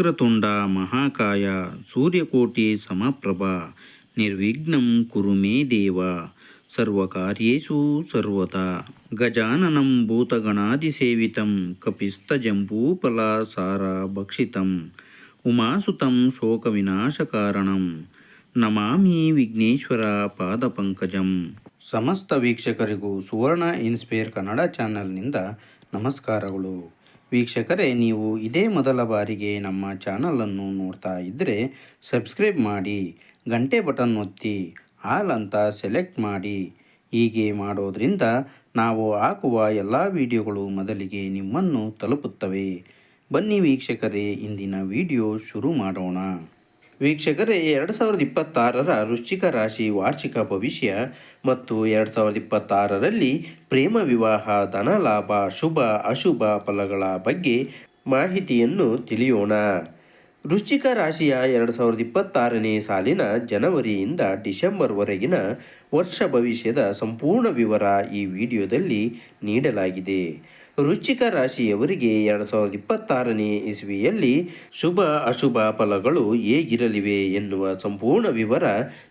ವಕ್ರತುಂಡ ಮಹಾಕಾಯ ಸೂರ್ಯಕೋಟಿ ಸಮಪ್ರಭ ನಿರ್ವಿಘ್ನಂ ಕುರು ಮೇ ದೇವ ಸರ್ವಕಾರ್ಯೇಷು ಸರ್ವತಾ ಗಜಾನನಂ ಭೂತಗಣಾದಿಸೇವಿತಂ ಕಪಿಸ್ತಜಂಬೂಫಲಸಾರ ಭಕ್ಷಿತಂ ಉಮಾಸುತಂ ಶೋಕವಿನಾಶಕಾರಣಂ ನಮಾಮಿ ವಿಘ್ನೇಶ್ವರ ಪಾದಪಂಕಜಂ. ಸಮಸ್ತ ವೀಕ್ಷಕರಿಗೂ ಸುವರ್ಣ ಇನ್ಸ್ಪೈರ್ ಕನ್ನಡ ಚಾನಲ್ನಿಂದ ನಮಸ್ಕಾರಗಳು. ವೀಕ್ಷಕರೇ, ನೀವು ಇದೇ ಮೊದಲ ಬಾರಿಗೆ ನಮ್ಮ ಚಾನಲನ್ನು ನೋಡ್ತಾ ಇದ್ದರೆ ಸಬ್ಸ್ಕ್ರೈಬ್ ಮಾಡಿ, ಗಂಟೆ ಬಟನ್ ಒತ್ತಿ ಆಲ್ ಅಂತ ಸೆಲೆಕ್ಟ್ ಮಾಡಿ. ಹೀಗೆ ಮಾಡೋದ್ರಿಂದ ನಾವು ಹಾಕುವ ಎಲ್ಲ ವಿಡಿಯೋಗಳು ಮೊದಲಿಗೆ ನಿಮ್ಮನ್ನು ತಲುಪುತ್ತವೆ. ಬನ್ನಿ ವೀಕ್ಷಕರೇ, ಇಂದಿನ ವಿಡಿಯೋ ಶುರು ಮಾಡೋಣ. ವೀಕ್ಷಕರೇ, 2026ರ ವೃಶ್ಚಿಕ ರಾಶಿ ವಾರ್ಷಿಕ ಭವಿಷ್ಯ ಮತ್ತು 2026ರಲ್ಲಿ ಪ್ರೇಮ, ವಿವಾಹ, ಧನಲಾಭ, ಶುಭ ಅಶುಭ ಫಲಗಳ ಬಗ್ಗೆ ಮಾಹಿತಿಯನ್ನು ತಿಳಿಯೋಣ. ವೃಶ್ಚಿಕ ರಾಶಿಯ 2026ನೇ ಸಾಲಿನ ಜನವರಿಯಿಂದ ಡಿಸೆಂಬರ್ವರೆಗಿನ ವರ್ಷ ಭವಿಷ್ಯದ ಸಂಪೂರ್ಣ ವಿವರ ಈ ವಿಡಿಯೋದಲ್ಲಿ ನೀಡಲಾಗಿದೆ. ವೃಶ್ಚಿಕ ರಾಶಿಯವರಿಗೆ 2026ನೇ ಇಸ್ವಿಯಲ್ಲಿ ಶುಭ ಅಶುಭ ಫಲಗಳು ಹೇಗಿರಲಿವೆ ಎನ್ನುವ ಸಂಪೂರ್ಣ ವಿವರ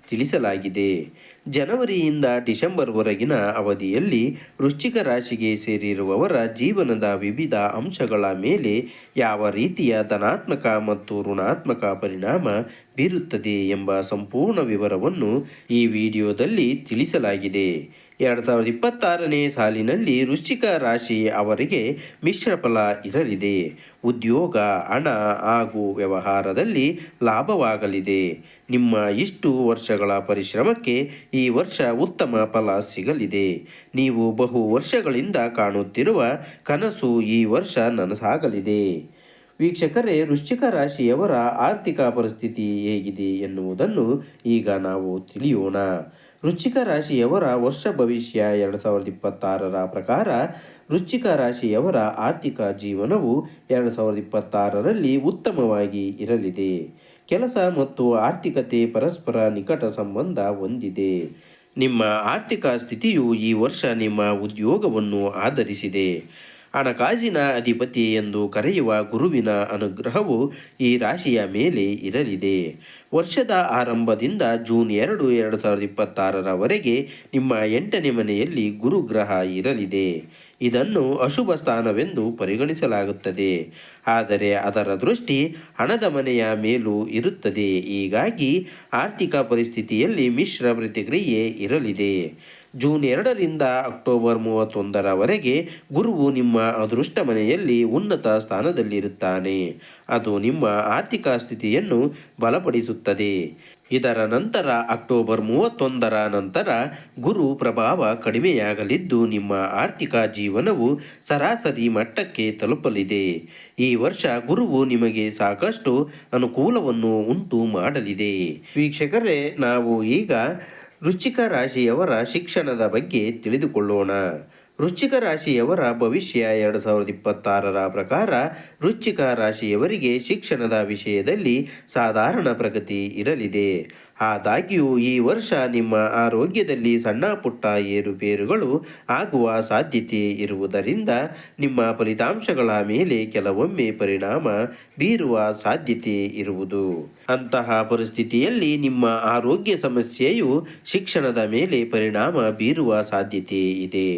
ತಿಳಿಸಲಾಗಿದೆ. ಜನವರಿಯಿಂದ ಡಿಸೆಂಬರ್ವರೆಗಿನ ಅವಧಿಯಲ್ಲಿ ವೃಶ್ಚಿಕ ರಾಶಿಗೆ ಸೇರಿರುವವರ ಜೀವನದ ವಿವಿಧ ಅಂಶಗಳ ಮೇಲೆ ಯಾವ ರೀತಿಯ ಧನಾತ್ಮಕ ಮತ್ತು ಋಣಾತ್ಮಕ ಪರಿಣಾಮ ಬೀರುತ್ತದೆ ಎಂಬ ಸಂಪೂರ್ಣ ವಿವರವನ್ನು ಈ ವಿಡಿಯೋದಲ್ಲಿ ತಿಳಿಸಲಾಗಿದೆ. 2026ನೇ ಸಾಲಿನಲ್ಲಿ ವೃಶ್ಚಿಕ ರಾಶಿ ಅವರಿಗೆ ಮಿಶ್ರ ಫಲ ಇರಲಿದೆ. ಉದ್ಯೋಗ, ಹಣ ಹಾಗೂ ವ್ಯವಹಾರದಲ್ಲಿ ಲಾಭವಾಗಲಿದೆ. ನಿಮ್ಮ ಇಷ್ಟು ವರ್ಷಗಳ ಪರಿಶ್ರಮಕ್ಕೆ ಈ ವರ್ಷ ಉತ್ತಮ ಫಲ ಸಿಗಲಿದೆ. ನೀವು ಬಹು ವರ್ಷಗಳಿಂದ ಕಾಣುತ್ತಿರುವ ಕನಸು ಈ ವರ್ಷ ನನಸಾಗಲಿದೆ. ವೀಕ್ಷಕರೇ, ವೃಶ್ಚಿಕ ರಾಶಿಯವರ ಆರ್ಥಿಕ ಪರಿಸ್ಥಿತಿ ಹೇಗಿದೆ ಎನ್ನುವುದನ್ನು ಈಗ ನಾವು ತಿಳಿಯೋಣ. ವೃಶ್ಚಿಕ ರಾಶಿಯವರ ವರ್ಷ ಭವಿಷ್ಯ 2026ರ ಪ್ರಕಾರ ವೃಶ್ಚಿಕ ರಾಶಿಯವರ ಆರ್ಥಿಕ ಜೀವನವು 2026ರಲ್ಲಿ ಉತ್ತಮವಾಗಿ ಇರಲಿದೆ. ಕೆಲಸ ಮತ್ತು ಆರ್ಥಿಕತೆ ಪರಸ್ಪರ ನಿಕಟ ಸಂಬಂಧ ಹೊಂದಿದೆ. ನಿಮ್ಮ ಆರ್ಥಿಕ ಸ್ಥಿತಿಯು ಈ ವರ್ಷ ನಿಮ್ಮ ಉದ್ಯೋಗವನ್ನು ಆಧರಿಸಿದೆ. ಹಣಕಾಸಿನ ಅಧಿಪತಿ ಎಂದು ಕರೆಯುವ ಗುರುವಿನ ಅನುಗ್ರಹವು ಈ ರಾಶಿಯ ಮೇಲೆ ಇರಲಿದೆ. ವರ್ಷದ ಆರಂಭದಿಂದ ಜೂನ್ 2, 2026ರವರೆಗೆ ನಿಮ್ಮ 8ನೇ ಮನೆಯಲ್ಲಿ ಗುರುಗ್ರಹ ಇರಲಿದೆ. ಇದನ್ನು ಅಶುಭ ಸ್ಥಾನವೆಂದು ಪರಿಗಣಿಸಲಾಗುತ್ತದೆ. ಆದರೆ ಅದರ ದೃಷ್ಟಿ ಹಣದ ಮನೆಯ ಮೇಲೂ ಇರುತ್ತದೆ. ಹೀಗಾಗಿ ಆರ್ಥಿಕ ಪರಿಸ್ಥಿತಿಯಲ್ಲಿ ಮಿಶ್ರ ಪ್ರತಿಕ್ರಿಯೆ ಇರಲಿದೆ. ಜೂನ್ 2ರಿಂದ ಅಕ್ಟೋಬರ್ 31ರವರೆಗೆ ಗುರುವು ನಿಮ್ಮ ಅದೃಷ್ಟ ಮನೆಯಲ್ಲಿ ಉನ್ನತ ಸ್ಥಾನದಲ್ಲಿರುತ್ತಾನೆ. ಅದು ನಿಮ್ಮ ಆರ್ಥಿಕ ಸ್ಥಿತಿಯನ್ನು ಬಲಪಡಿಸುತ್ತದೆ. ಇದರ ನಂತರ ಅಕ್ಟೋಬರ್ 31ರ ನಂತರ ಗುರು ಪ್ರಭಾವ ಕಡಿಮೆಯಾಗಲಿದ್ದು ನಿಮ್ಮ ಆರ್ಥಿಕ ಜೀವನವು ಸರಾಸರಿ ಮಟ್ಟಕ್ಕೆ ತಲುಪಲಿದೆ. ಈ ವರ್ಷ ಗುರುವು ನಿಮಗೆ ಸಾಕಷ್ಟು ಅನುಕೂಲವನ್ನು ಉಂಟು ಮಾಡಲಿದೆ. ವೀಕ್ಷಕರೇ, ನಾವು ಈಗ ವೃಶ್ಚಿಕ ರಾಶಿಯವರ ಶಿಕ್ಷಣದ ಬಗ್ಗೆ ತಿಳಿದುಕೊಳ್ಳೋಣ. ವೃಶ್ಚಿಕ ರಾಶಿಯವರ ಭವಿಷ್ಯ 2026ರ ಪ್ರಕಾರ ವೃಶ್ಚಿಕ ರಾಶಿಯವರಿಗೆ ಶಿಕ್ಷಣದ ವಿಷಯದಲ್ಲಿ ಸಾಧಾರಣ ಪ್ರಗತಿ ಇರಲಿದೆ. ಆದಾಗ್ಯೂ ಈ ವರ್ಷ ನಿಮ್ಮ ಆರೋಗ್ಯದಲ್ಲಿ ಸಣ್ಣ ಪುಟ್ಟ ಏರುಪೇರುಗಳು ಆಗುವ ಸಾಧ್ಯತೆ ಇರುವುದರಿಂದ ನಿಮ್ಮ ಫಲಿತಾಂಶಗಳ ಮೇಲೆ ಕೆಲವೊಮ್ಮೆ ಪರಿಣಾಮ ಬೀರುವ ಸಾಧ್ಯತೆ ಇರುವುದು. ಅಂತಹ ಪರಿಸ್ಥಿತಿಯಲ್ಲಿ ನಿಮ್ಮ ಆರೋಗ್ಯ ಸಮಸ್ಯೆಯು ಶಿಕ್ಷಣದ ಮೇಲೆ ಪರಿಣಾಮ ಬೀರುವ ಸಾಧ್ಯತೆ ಇದೆ.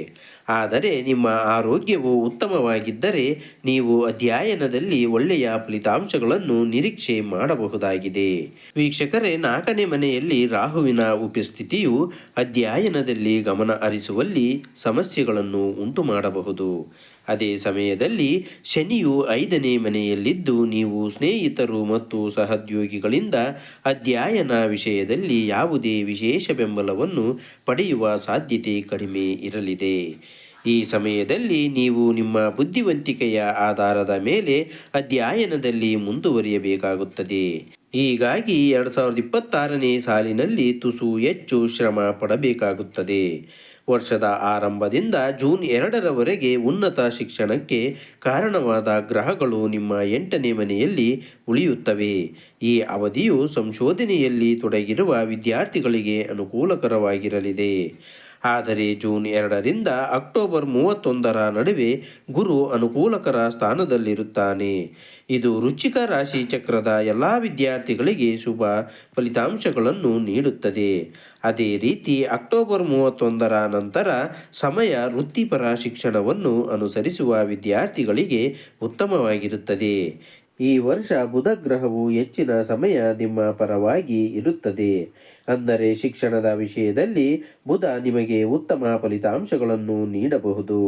ಆದರೆ ನಿಮ್ಮ ಆರೋಗ್ಯವು ಉತ್ತಮವಾಗಿದ್ದರೆ ನೀವು ಅಧ್ಯಯನದಲ್ಲಿ ಒಳ್ಳೆಯ ಫಲಿತಾಂಶಗಳನ್ನು ನಿರೀಕ್ಷೆ ಮಾಡಬಹುದಾಗಿದೆ. ವೀಕ್ಷಕರೇ, 4ನೇ ಮನೆಯಲ್ಲಿ ರಾಹುವಿನ ಉಪಸ್ಥಿತಿಯು ಅಧ್ಯಯನದಲ್ಲಿ ಗಮನ ಹರಿಸುವಲ್ಲಿ ಸಮಸ್ಯೆಗಳನ್ನು ಉಂಟು ಮಾಡಬಹುದು. ಅದೇ ಸಮಯದಲ್ಲಿ ಶನಿಯು 5ನೇ ಮನೆಯಲ್ಲಿದ್ದು ನೀವು ಸ್ನೇಹಿತರು ಮತ್ತು ಸಹೋದ್ಯೋಗಿಗಳಿಂದ ಅಧ್ಯಯನ ವಿಷಯದಲ್ಲಿ ಯಾವುದೇ ವಿಶೇಷ ಬೆಂಬಲವನ್ನು ಪಡೆಯುವ ಸಾಧ್ಯತೆ ಕಡಿಮೆ ಇರಲಿದೆ. ಈ ಸಮಯದಲ್ಲಿ ನೀವು ನಿಮ್ಮ ಬುದ್ಧಿವಂತಿಕೆಯ ಆಧಾರದ ಮೇಲೆ ಅಧ್ಯಯನದಲ್ಲಿ ಮುಂದುವರಿಯಬೇಕಾಗುತ್ತದೆ. ಹೀಗಾಗಿ 2026ನೇ ಸಾಲಿನಲ್ಲಿ ತುಸು ಹೆಚ್ಚು ಶ್ರಮ ಪಡಬೇಕಾಗುತ್ತದೆ. ವರ್ಷದ ಆರಂಭದಿಂದ ಜೂನ್ 2ರವರೆಗೆ ಉನ್ನತ ಶಿಕ್ಷಣಕ್ಕೆ ಕಾರಣವಾದ ಗ್ರಹಗಳು ನಿಮ್ಮ 8ನೇ ಮನೆಯಲ್ಲಿ ಉಳಿಯುತ್ತವೆ. ಈ ಅವಧಿಯು ಸಂಶೋಧನೆಯಲ್ಲಿ ತೊಡಗಿರುವ ವಿದ್ಯಾರ್ಥಿಗಳಿಗೆ ಅನುಕೂಲಕರವಾಗಿರಲಿದೆ. ಆದರೆ ಜೂನ್ 2ರಿಂದ ಅಕ್ಟೋಬರ್ 31ರ ನಡುವೆ ಗುರು ಅನುಕೂಲಕರ ಸ್ಥಾನದಲ್ಲಿರುತ್ತಾನೆ. ಇದು ವೃಶ್ಚಿಕ ರಾಶಿ ಚಕ್ರದ ಎಲ್ಲ ವಿದ್ಯಾರ್ಥಿಗಳಿಗೆ ಶುಭ ಫಲಿತಾಂಶಗಳನ್ನು ನೀಡುತ್ತದೆ. ಅದೇ ರೀತಿ ಅಕ್ಟೋಬರ್ 31ರ ನಂತರ ಸಮಯ ವೃತ್ತಿಪರ ಶಿಕ್ಷಣವನ್ನು ಅನುಸರಿಸುವ ವಿದ್ಯಾರ್ಥಿಗಳಿಗೆ ಉತ್ತಮವಾಗಿರುತ್ತದೆ. ಈ ವರ್ಷ ಬುಧ ಗ್ರಹವು ಹೆಚ್ಚಿನ ಸಮಯ ನಿಮ್ಮ ಪರವಾಗಿ ಇರುತ್ತದೆ. ಅಂದರೆ ಶಿಕ್ಷಣದ ವಿಷಯದಲ್ಲಿ ಬುಧ ನಿಮಗೆ ಉತ್ತಮ ಫಲಿತಾಂಶಗಳನ್ನು ನೀಡಬಹುದು.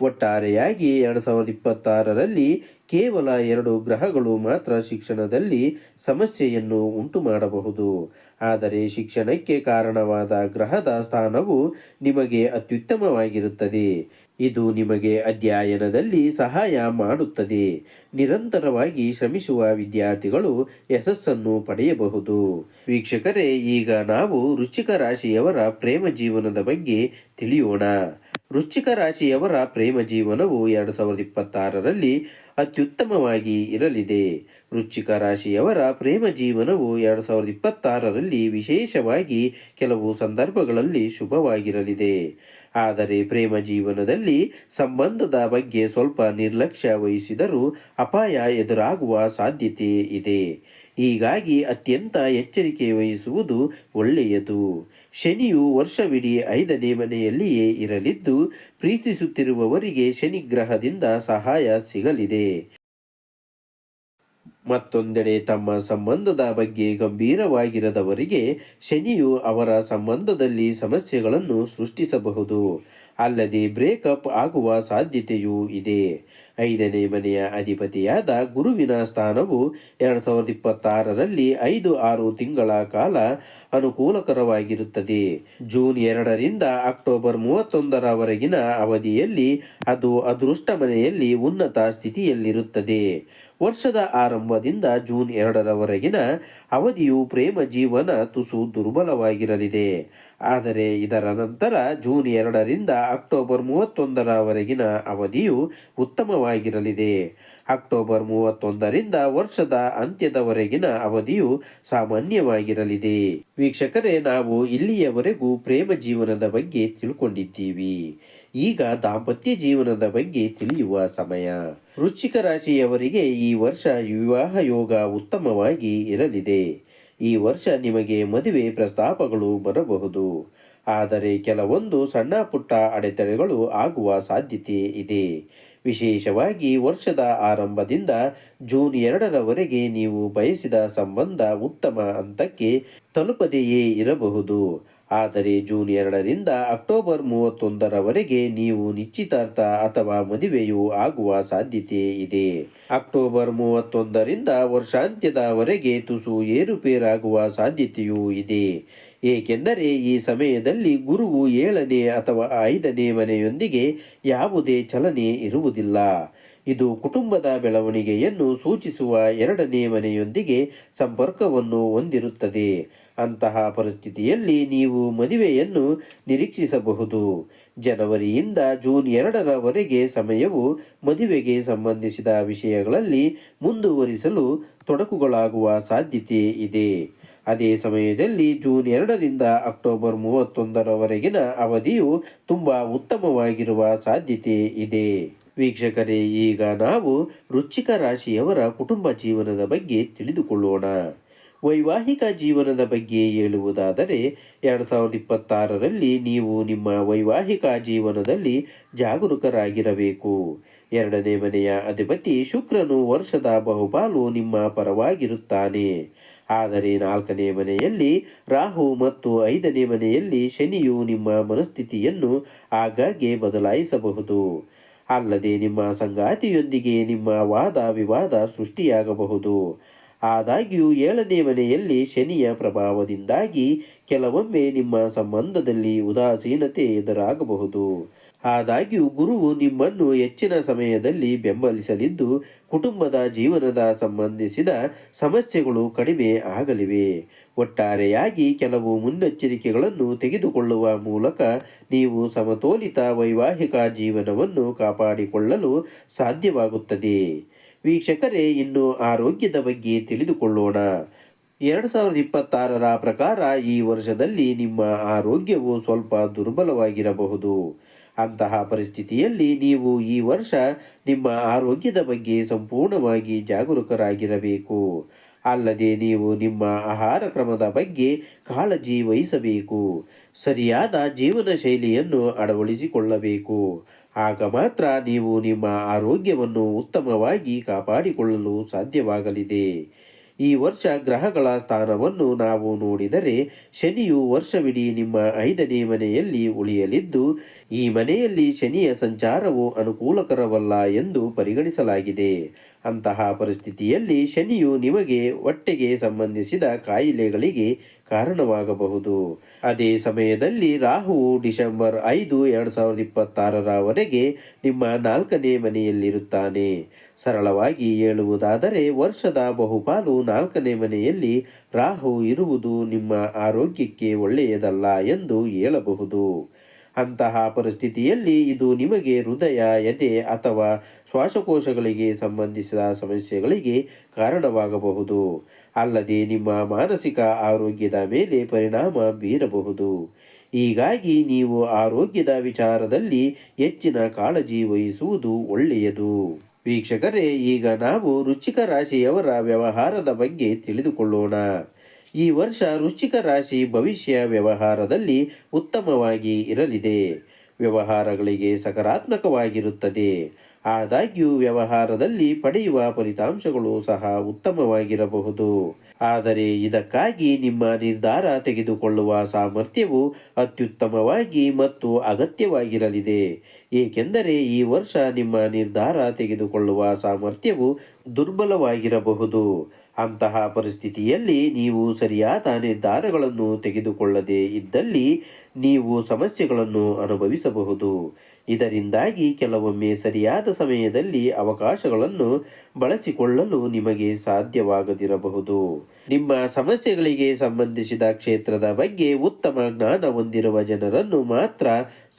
ಒಟ್ಟಾರೆಯಾಗಿ 2026ರಲ್ಲಿ ಕೇವಲ 2 ಗ್ರಹಗಳು ಮಾತ್ರ ಶಿಕ್ಷಣದಲ್ಲಿ ಸಮಸ್ಯೆಯನ್ನು ಉಂಟು ಮಾಡಬಹುದು. ಆದರೆ ಶಿಕ್ಷಣಕ್ಕೆ ಕಾರಣವಾದ ಗ್ರಹದ ಸ್ಥಾನವು ನಿಮಗೆ ಅತ್ಯುತ್ತಮವಾಗಿರುತ್ತದೆ. ಇದು ನಿಮಗೆ ಅಧ್ಯಯನದಲ್ಲಿ ಸಹಾಯ ಮಾಡುತ್ತದೆ. ನಿರಂತರವಾಗಿ ಶ್ರಮಿಸುವ ವಿದ್ಯಾರ್ಥಿಗಳು ಯಶಸ್ಸನ್ನು ಪಡೆಯಬಹುದು. ವೀಕ್ಷಕರೇ, ಈಗ ನಾವು ವೃಶ್ಚಿಕ ರಾಶಿಯವರ ಪ್ರೇಮ ಜೀವನದ ಬಗ್ಗೆ ತಿಳಿಯೋಣ. ವೃಶ್ಚಿಕ ರಾಶಿಯವರ ಪ್ರೇಮ ಜೀವನವು 2026ರಲ್ಲಿ ಅತ್ಯುತ್ತಮವಾಗಿ ಇರಲಿದೆ. ವೃಶ್ಚಿಕ ರಾಶಿಯವರ ಪ್ರೇಮ ಜೀವನವು 2026ರಲ್ಲಿ ವಿಶೇಷವಾಗಿ ಕೆಲವು ಸಂದರ್ಭಗಳಲ್ಲಿ ಶುಭವಾಗಿರಲಿದೆ. ಆದರೆ ಪ್ರೇಮ ಜೀವನದಲ್ಲಿ ಸಂಬಂಧದ ಬಗ್ಗೆ ಸ್ವಲ್ಪ ನಿರ್ಲಕ್ಷ್ಯ ವಹಿಸಿದರೂ ಅಪಾಯ ಎದುರಾಗುವ ಸಾಧ್ಯತೆ ಇದೆ. ಹೀಗಾಗಿ ಅತ್ಯಂತ ಎಚ್ಚರಿಕೆ ವಹಿಸುವುದು ಒಳ್ಳೆಯದು. ಶನಿಯು ವರ್ಷವಿಡೀ 5ನೇ ಮನೆಯಲ್ಲಿಯೇ ಇರಲಿದ್ದು, ಪ್ರೀತಿಸುತ್ತಿರುವವರಿಗೆ ಶನಿ ಗ್ರಹದಿಂದ ಸಹಾಯ ಸಿಗಲಿದೆ. ಮತ್ತೊಂದೆಡೆ ತಮ್ಮ ಸಂಬಂಧದ ಬಗ್ಗೆ ಗಂಭೀರವಾಗಿರದವರಿಗೆ ಶನಿಯು ಅವರ ಸಂಬಂಧದಲ್ಲಿ ಸಮಸ್ಯೆಗಳನ್ನು ಸೃಷ್ಟಿಸಬಹುದು. ಅಲ್ಲದೆ ಬ್ರೇಕಪ್ ಆಗುವ ಸಾಧ್ಯತೆಯೂ ಇದೆ. 5ನೇ ಮನೆಯ ಅಧಿಪತಿಯಾದ ಗುರುವಿನ ಸ್ಥಾನವು 2026ರಲ್ಲಿ 5-6 ತಿಂಗಳ ಕಾಲ ಅನುಕೂಲಕರವಾಗಿರುತ್ತದೆ. ಜೂನ್ 2ರಿಂದ ಅಕ್ಟೋಬರ್ 31ರವರೆಗಿನ ಅವಧಿಯಲ್ಲಿ ಅದು ಅದೃಷ್ಟ ಮನೆಯಲ್ಲಿ ಉನ್ನತ ಸ್ಥಿತಿಯಲ್ಲಿರುತ್ತದೆ. ವರ್ಷದ ಆರಂಭದಿಂದ ಜೂನ್ 2ರವರೆಗಿನ ಅವಧಿಯು ಪ್ರೇಮ ಜೀವನ ತುಸು ದುರ್ಬಲವಾಗಿರಲಿದೆ. ಆದರೆ ಇದರ ನಂತರ ಜೂನ್ 2ರಿಂದ ಅಕ್ಟೋಬರ್ 31ರವರೆಗಿನ ಅವಧಿಯು ಉತ್ತಮವಾಗಿರಲಿದೆ. ಅಕ್ಟೋಬರ್ 31ರಿಂದ ವರ್ಷದ ಅಂತ್ಯದವರೆಗಿನ ಅವಧಿಯು ಸಾಮಾನ್ಯವಾಗಿರಲಿದೆ. ವೀಕ್ಷಕರೇ, ನಾವು ಇಲ್ಲಿಯವರೆಗೂ ಪ್ರೇಮ ಜೀವನದ ಬಗ್ಗೆ ತಿಳ್ಕೊಂಡಿದ್ದೀವಿ. ಈಗ ದಾಂಪತ್ಯ ಜೀವನದ ಬಗ್ಗೆ ತಿಳಿಯುವ ಸಮಯ. ವೃಶ್ಚಿಕ ರಾಶಿಯವರಿಗೆ ಈ ವರ್ಷ ವಿವಾಹ ಯೋಗ ಉತ್ತಮವಾಗಿ ಇರಲಿದೆ. ಈ ವರ್ಷ ನಿಮಗೆ ಮದುವೆ ಪ್ರಸ್ತಾಪಗಳು ಬರಬಹುದು. ಆದರೆ ಕೆಲವೊಂದು ಸಣ್ಣ ಪುಟ್ಟ ಅಡೆತಡೆಗಳು ಆಗುವ ಸಾಧ್ಯತೆ ಇದೆ. ವಿಶೇಷವಾಗಿ ವರ್ಷದ ಆರಂಭದಿಂದ ಜೂನ್ 2ರವರೆಗೆ ನೀವು ಬಯಸಿದ ಸಂಬಂಧ ಉತ್ತಮ ಹಂತಕ್ಕೆ ತಲುಪದೆಯೇ ಇರಬಹುದು. ಆದರೆ ಜೂನ್ 2ರಿಂದ ಅಕ್ಟೋಬರ್ 31ರವರೆಗೆ ನೀವು ನಿಶ್ಚಿತಾರ್ಥ ಅಥವಾ ಮದುವೆಯು ಆಗುವ ಸಾಧ್ಯತೆ ಇದೆ. ಅಕ್ಟೋಬರ್ 31ರಿಂದ ವರ್ಷಾಂತ್ಯದವರೆಗೆ ತುಸು ಏರುಪೇರಾಗುವ ಸಾಧ್ಯತೆಯೂ ಇದೆ. ಏಕೆಂದರೆ ಈ ಸಮಯದಲ್ಲಿ ಗುರುವು 7ನೇ ಅಥವಾ 5ನೇ ಮನೆಯೊಂದಿಗೆ ಯಾವುದೇ ಚಲನೆ ಇರುವುದಿಲ್ಲ. ಇದು ಕುಟುಂಬದ ಬೆಳವಣಿಗೆಯನ್ನು ಸೂಚಿಸುವ 2ನೇ ಮನೆಯೊಂದಿಗೆ ಸಂಪರ್ಕವನ್ನು ಹೊಂದಿರುತ್ತದೆ. ಅಂತಹ ಪರಿಸ್ಥಿತಿಯಲ್ಲಿ ನೀವು ಮದುವೆಯನ್ನು ನಿರೀಕ್ಷಿಸಬಹುದು. ಜನವರಿಯಿಂದ ಜೂನ್ 2ರವರೆಗೆ ಸಮಯವು ಮದುವೆಗೆ ಸಂಬಂಧಿಸಿದ ವಿಷಯಗಳಲ್ಲಿ ಮುಂದುವರಿಸಲು ತೊಡಕುಗಳಾಗುವ ಸಾಧ್ಯತೆ ಇದೆ. ಅದೇ ಸಮಯದಲ್ಲಿ ಜೂನ್ 2ರಿಂದ ಅಕ್ಟೋಬರ್ 31ರವರೆಗಿನ ಅವಧಿಯು ತುಂಬಾ ಉತ್ತಮವಾಗಿರುವ ಸಾಧ್ಯತೆ ಇದೆ. ವೀಕ್ಷಕರೇ, ಈಗ ನಾವು ವೃಶ್ಚಿಕ ರಾಶಿಯವರ ಕುಟುಂಬ ಜೀವನದ ಬಗ್ಗೆ ತಿಳಿದುಕೊಳ್ಳೋಣ. ವೈವಾಹಿಕ ಜೀವನದ ಬಗ್ಗೆ ಹೇಳುವುದಾದರೆ 2026ರಲ್ಲಿ ನೀವು ನಿಮ್ಮ ವೈವಾಹಿಕ ಜೀವನದಲ್ಲಿ ಜಾಗರೂಕರಾಗಿರಬೇಕು. 2ನೇ ಮನೆಯ ಅಧಿಪತಿ ಶುಕ್ರನು ವರ್ಷದ ಬಹುಪಾಲು ನಿಮ್ಮ ಪರವಾಗಿರುತ್ತಾನೆ. ಆದರೆ 4ನೇ ಮನೆಯಲ್ಲಿ ರಾಹು ಮತ್ತು 5ನೇ ಮನೆಯಲ್ಲಿ ಶನಿಯು ನಿಮ್ಮ ಮನಸ್ಥಿತಿಯನ್ನು ಆಗಾಗ್ಗೆ ಬದಲಾಯಿಸಬಹುದು. ಅಲ್ಲದೆ ನಿಮ್ಮ ಸಂಗಾತಿಯೊಂದಿಗೆ ನಿಮ್ಮ ವಾದ ವಿವಾದ ಸೃಷ್ಟಿಯಾಗಬಹುದು. ಆದಾಗ್ಯೂ 7ನೇ ಮನೆಯಲ್ಲಿ ಶನಿಯ ಪ್ರಭಾವದಿಂದಾಗಿ ಕೆಲವೊಮ್ಮೆ ನಿಮ್ಮ ಸಂಬಂಧದಲ್ಲಿ ಉದಾಸೀನತೆ ಎದುರಾಗಬಹುದು. ಆದಾಗ್ಯೂ ಗುರುವು ನಿಮ್ಮನ್ನು ಹೆಚ್ಚಿನ ಸಮಯದಲ್ಲಿ ಬೆಂಬಲಿಸಲಿದ್ದು, ಕುಟುಂಬದ ಜೀವನದ ಸಂಬಂಧಿಸಿದ ಸಮಸ್ಯೆಗಳು ಕಡಿಮೆ ಆಗಲಿವೆ. ಒಟ್ಟಾರೆಯಾಗಿ ಕೆಲವು ಮುನ್ನೆಚ್ಚರಿಕೆಗಳನ್ನು ತೆಗೆದುಕೊಳ್ಳುವ ಮೂಲಕ ನೀವು ಸಮತೋಲಿತ ವೈವಾಹಿಕ ಜೀವನವನ್ನು ಕಾಪಾಡಿಕೊಳ್ಳಲು ಸಾಧ್ಯವಾಗುತ್ತದೆ. ವೀಕ್ಷಕರೇ, ಇನ್ನು ಆರೋಗ್ಯದ ಬಗ್ಗೆ ತಿಳಿದುಕೊಳ್ಳೋಣ. 2026ರ ಪ್ರಕಾರ ಈ ವರ್ಷದಲ್ಲಿ ನಿಮ್ಮ ಆರೋಗ್ಯವು ಸ್ವಲ್ಪ ದುರ್ಬಲವಾಗಿರಬಹುದು. ಅಂತಹ ಪರಿಸ್ಥಿತಿಯಲ್ಲಿ ನೀವು ಈ ವರ್ಷ ನಿಮ್ಮ ಆರೋಗ್ಯದ ಬಗ್ಗೆ ಸಂಪೂರ್ಣವಾಗಿ ಜಾಗರೂಕರಾಗಿರಬೇಕು. ಅಲ್ಲದೆ ನೀವು ನಿಮ್ಮ ಆಹಾರ ಕ್ರಮದ ಬಗ್ಗೆ ಕಾಳಜಿ ವಹಿಸಬೇಕು. ಸರಿಯಾದ ಜೀವನ ಶೈಲಿಯನ್ನು ಅಳವಡಿಸಿಕೊಳ್ಳಬೇಕು. ಆಗ ಮಾತ್ರ ನೀವು ನಿಮ್ಮ ಆರೋಗ್ಯವನ್ನು ಉತ್ತಮವಾಗಿ ಕಾಪಾಡಿಕೊಳ್ಳಲು ಸಾಧ್ಯವಾಗಲಿದೆ. ಈ ವರ್ಷ ಗ್ರಹಗಳ ಸ್ಥಾನವನ್ನು ನಾವು ನೋಡಿದರೆ ಶನಿಯು ವರ್ಷವಿಡೀ ನಿಮ್ಮ 5ನೇ ಮನೆಯಲ್ಲಿ ಉಳಿಯಲಿದ್ದು, ಈ ಮನೆಯಲ್ಲಿ ಶನಿಯ ಸಂಚಾರವು ಅನುಕೂಲಕರವಲ್ಲ ಎಂದು ಪರಿಗಣಿಸಲಾಗಿದೆ. ಅಂತಹ ಪರಿಸ್ಥಿತಿಯಲ್ಲಿ ಶನಿಯು ನಿಮಗೆ ಹೊಟ್ಟೆಗೆ ಸಂಬಂಧಿಸಿದ ಕಾಯಿಲೆಗಳಿಗೆ ಕಾರಣವಾಗಬಹುದು. ಅದೇ ಸಮಯದಲ್ಲಿ ರಾಹುವು ಡಿಸೆಂಬರ್ 5, 2026ರವರೆಗೆ ನಿಮ್ಮ 4ನೇ ಮನೆಯಲ್ಲಿರುತ್ತಾನೆ. ಸರಳವಾಗಿ ಹೇಳುವುದಾದರೆ ವರ್ಷದ ಬಹುಪಾಲು 4ನೇ ಮನೆಯಲ್ಲಿ ರಾಹು ಇರುವುದು ನಿಮ್ಮ ಆರೋಗ್ಯಕ್ಕೆ ಒಳ್ಳೆಯದಲ್ಲ ಎಂದು ಹೇಳಬಹುದು. ಅಂತಹ ಪರಿಸ್ಥಿತಿಯಲ್ಲಿ ಇದು ನಿಮಗೆ ಹೃದಯ, ಎದೆ ಅಥವಾ ಶ್ವಾಸಕೋಶಗಳಿಗೆ ಸಂಬಂಧಿಸಿದ ಸಮಸ್ಯೆಗಳಿಗೆ ಕಾರಣವಾಗಬಹುದು. ಅಲ್ಲದೆ ನಿಮ್ಮ ಮಾನಸಿಕ ಆರೋಗ್ಯದ ಮೇಲೆ ಪರಿಣಾಮ ಬೀರಬಹುದು. ಹೀಗಾಗಿ ನೀವು ಆರೋಗ್ಯದ ವಿಚಾರದಲ್ಲಿ ಹೆಚ್ಚಿನ ಕಾಳಜಿ ವಹಿಸುವುದು ಒಳ್ಳೆಯದು. ವೀಕ್ಷಕರೇ, ಈಗ ನಾವು ವೃಶ್ಚಿಕ ರಾಶಿಯವರ ವ್ಯವಹಾರದ ಬಗ್ಗೆ ತಿಳಿದುಕೊಳ್ಳೋಣ. ಈ ವರ್ಷ ವೃಶ್ಚಿಕ ರಾಶಿ ಭವಿಷ್ಯ ವ್ಯವಹಾರದಲ್ಲಿ ಉತ್ತಮವಾಗಿ ಇರಲಿದೆ. ವ್ಯವಹಾರಗಳಿಗೆ ಸಕಾರಾತ್ಮಕವಾಗಿರುತ್ತದೆ. ಆದಾಗ್ಯೂ ವ್ಯವಹಾರದಲ್ಲಿ ಪಡೆಯುವ ಫಲಿತಾಂಶಗಳು ಸಹ ಉತ್ತಮವಾಗಿರಬಹುದು. ಆದರೆ ಇದಕ್ಕಾಗಿ ನಿಮ್ಮ ನಿರ್ಧಾರ ತೆಗೆದುಕೊಳ್ಳುವ ಸಾಮರ್ಥ್ಯವು ಅತ್ಯುತ್ತಮವಾಗಿ ಮತ್ತು ಅಗತ್ಯವಾಗಿರಲಿದೆ. ಏಕೆಂದರೆ ಈ ವರ್ಷ ನಿಮ್ಮ ನಿರ್ಧಾರ ತೆಗೆದುಕೊಳ್ಳುವ ಸಾಮರ್ಥ್ಯವು ದುರ್ಬಲವಾಗಿರಬಹುದು. ಅಂತಹ ಪರಿಸ್ಥಿತಿಯಲ್ಲಿ ನೀವು ಸರಿಯಾದ ನಿರ್ಧಾರಗಳನ್ನು ತೆಗೆದುಕೊಳ್ಳದೆ ಇದ್ದಲ್ಲಿ ನೀವು ಸಮಸ್ಯೆಗಳನ್ನು ಅನುಭವಿಸಬಹುದು. ಇದರಿಂದಾಗಿ ಕೆಲವೊಮ್ಮೆ ಸರಿಯಾದ ಸಮಯದಲ್ಲಿ ಅವಕಾಶಗಳನ್ನು ಬಳಸಿಕೊಳ್ಳಲು ನಿಮಗೆ ಸಾಧ್ಯವಾಗದಿರಬಹುದು. ನಿಮ್ಮ ಸಮಸ್ಯೆಗಳಿಗೆ ಸಂಬಂಧಿಸಿದ ಕ್ಷೇತ್ರದ ಬಗ್ಗೆ ಉತ್ತಮ ಜ್ಞಾನ ಹೊಂದಿರುವ ಜನರನ್ನು ಮಾತ್ರ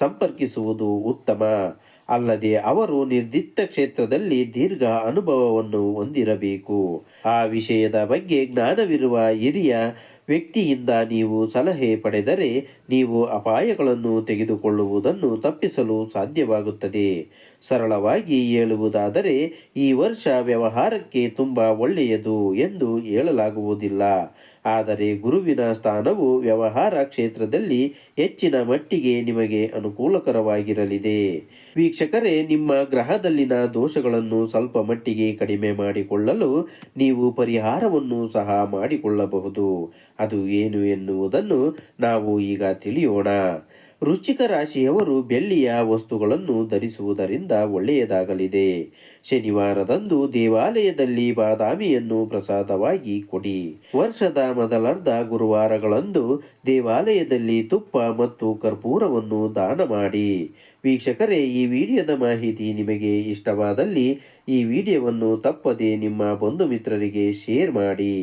ಸಂಪರ್ಕಿಸುವುದು ಉತ್ತಮ. ಅಲ್ಲದೆ ಅವರು ನಿರ್ದಿಷ್ಟ ಕ್ಷೇತ್ರದಲ್ಲಿ ದೀರ್ಘ ಅನುಭವವನ್ನು ಹೊಂದಿರಬೇಕು. ಆ ವಿಷಯದ ಬಗ್ಗೆ ಜ್ಞಾನವಿರುವ ಹಿರಿಯ ವ್ಯಕ್ತಿಯಿಂದ ನೀವು ಸಲಹೆ ಪಡೆದರೆ ನೀವು ಅಪಾಯಗಳನ್ನು ತೆಗೆದುಕೊಳ್ಳುವುದನ್ನು ತಪ್ಪಿಸಲು ಸಾಧ್ಯವಾಗುತ್ತದೆ. ಸರಳವಾಗಿ ಹೇಳುವುದಾದರೆ ಈ ವರ್ಷ ವ್ಯವಹಾರಕ್ಕೆ ತುಂಬ ಒಳ್ಳೆಯದು ಎಂದು ಹೇಳಲಾಗುವುದಿಲ್ಲ. ಆದರೆ ಗುರುವಿನ ಸ್ಥಾನವು ವ್ಯವಹಾರ ಕ್ಷೇತ್ರದಲ್ಲಿ ಹೆಚ್ಚಿನ ಮಟ್ಟಿಗೆ ನಿಮಗೆ ಅನುಕೂಲಕರವಾಗಿರಲಿದೆ. ವೀಕ್ಷಕರೇ, ನಿಮ್ಮ ಗ್ರಹದಲ್ಲಿನ ದೋಷಗಳನ್ನು ಸ್ವಲ್ಪ ಮಟ್ಟಿಗೆ ಕಡಿಮೆ ಮಾಡಿಕೊಳ್ಳಲು ನೀವು ಪರಿಹಾರವನ್ನು ಸಹ ಮಾಡಿಕೊಳ್ಳಬಹುದು. ಅದು ಏನು ಎನ್ನುವುದನ್ನು ನಾವು ಈಗ ತಿಳಿಯೋಣ. ವೃಶ್ಚಿಕ ರಾಶಿಯವರು ಬೆಳ್ಳಿಯ ವಸ್ತುಗಳನ್ನು ಧರಿಸುವುದರಿಂದ ಒಳ್ಳೆಯದಾಗಲಿದೆ. ಶನಿವಾರದಂದು ದೇವಾಲಯದಲ್ಲಿ ಬಾದಾಮಿಯನ್ನು ಪ್ರಸಾದವಾಗಿ ಕೊಡಿ. ವರ್ಷದ ಮೊದಲರ್ಧ ಗುರುವಾರಗಳಂದು ದೇವಾಲಯದಲ್ಲಿ ತುಪ್ಪ ಮತ್ತು ಕರ್ಪೂರವನ್ನು ದಾನ ಮಾಡಿ. ವೀಕ್ಷಕರೇ, ಈ ವಿಡಿಯೋದ ಮಾಹಿತಿ ನಿಮಗೆ ಇಷ್ಟವಾದಲ್ಲಿ ಈ ವಿಡಿಯೋವನ್ನು ತಪ್ಪದೆ ನಿಮ್ಮ ಬಂಧು ಮಿತ್ರರಿಗೆ ಶೇರ್ ಮಾಡಿ.